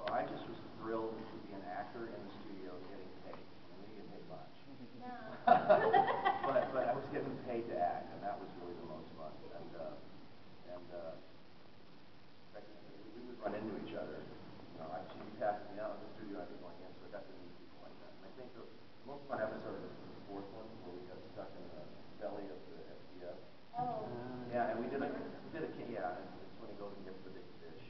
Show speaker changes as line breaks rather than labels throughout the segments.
So I just was thrilled to be an actor in the studio getting paid. I mean, we didn't get paid much.
No.
but I was getting paid to act, and that was really the most fun. And we would run into each other. You know, she'd be passing me out in the studio, I'd be going in, so I got to meet people like that. And I think the most fun episode was the fourth one, where we got stuck in the belly of the FDF.
Oh.
Yeah, and we did a yeah, and it's when he goes and gets the big fish.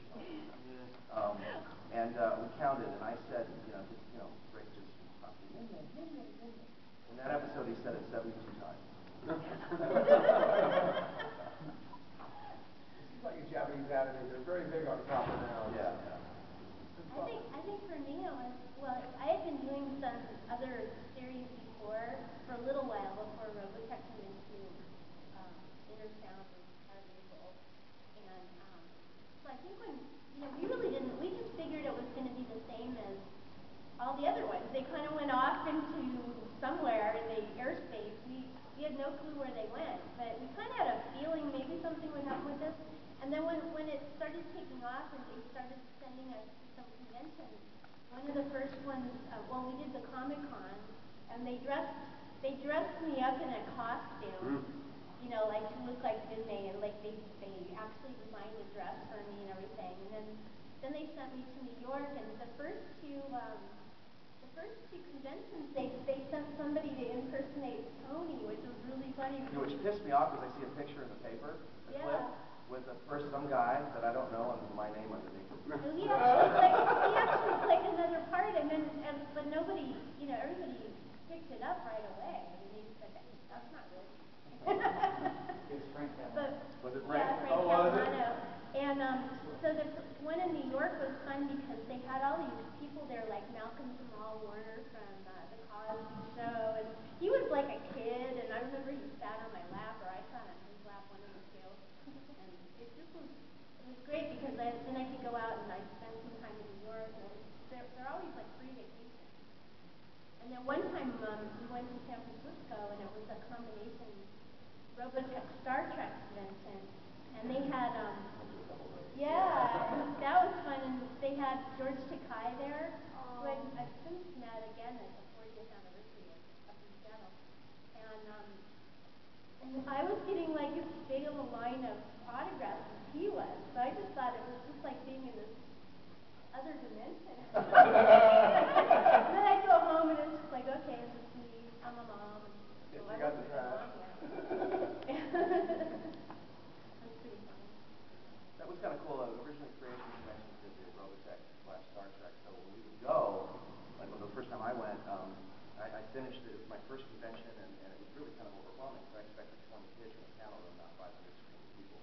And we counted, and I said, Rick just popped in. In that episode, he said it 72 times.
It seems like a Japanese anime. They're very big on proper nouns.
Yeah.
I think for me it was, well, I had been doing some other series before, for a little while before Robotech came into Intersound and started Able. And so I think when, we just figured it was going to be the same as all the other ones. They kind of went off into somewhere in the airspace. We had no clue where they went, but we kind of had a feeling maybe something would happen with this. And then when it started taking off and they started sending us to some conventions, one of the first ones, we did the Comic-Con, and they dressed me up in a costume, like to look like Disney, and like they actually designed a dress for me and everything. And then they sent me to New York, and the first two conventions, they sent somebody to impersonate Tony, which was really funny.
Which pissed me off because I see a picture in the paper, a clip, with some guy that I don't know and my name underneath it.
He actually played another part, but nobody, everybody picked it up right away. I mean, they said, that's not good.
It's Frank
Was it Frank?
Yeah, Frank Catalano. And so the one in New York was fun because they had all these people there, like Malcolm Jamal Warner from The Cosby Show, and he was like a kid, and I remember he sat on my lap, or I sat on his lap, one of the two, and it was great because then I could go out and I spent some time in New York, and they're always like free vacations. And then one time we went to San Francisco, and it was a combination Robotech Star Trek convention, and they had that was fun, and they had George Takei there, who I've since met again at the 40th anniversary up in Seattle, and I was getting like as big of a line of autographs as he was, so I just thought it was just like being in this other dimension. And then I go home and it's just like, okay, it's just me, I'm a mom.
Yes, you got the trash.
That's pretty funny.
That was kind of cool. Originally, Creation Conventions did the Robotech / Star Trek. So when we would go, like the first time I went, I finished it. It was my first convention, and it was really kind of overwhelming. So I expected 20 kids in a panel room, not 500 screaming people.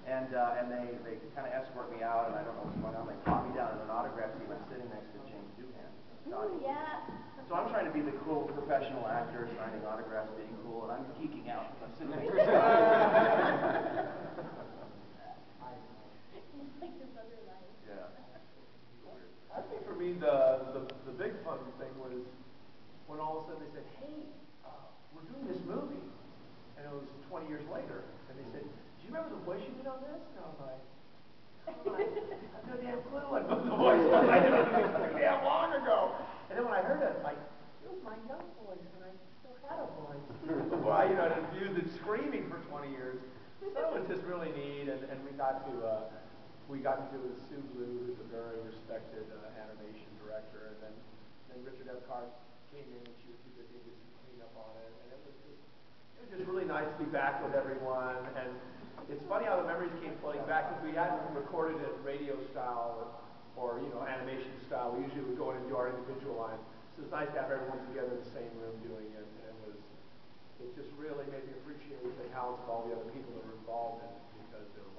And they kind of escort me out, and I don't know what's going on. They pop me down in an autograph seat. I'm sitting next to James Doohan.
Yeah.
So I'm trying to be the cool professional actor, signing autographs, being cool, and I'm geeking out because I'm sitting next to
It's like this other life.
Yeah.
I think for me the big fun thing was when all of a sudden they said, hey, we're doing this movie. And it was 20 years later. And they said, do you remember the voice you did on this? And I was like, I have no damn clue what the voice was. I did it too damn long ago. And then when I heard it, like, it was my young voice, and I still had a voice. Well, I'd used it screaming for 20 years. So it was just really neat, and we got to do it with Sue Blue, who's a very respected animation director, and then Richard Epcot came in, and she was too busy to do some cleanup on it, and it was just really nice to be back with everyone. And it's funny how the memories came flooding back, because we hadn't recorded it radio style or animation style. We usually would go in and do our individual lines. So it's nice to have everyone together in the same room doing it, and it just really made me appreciate the talents of all the other people that were involved in it, because there were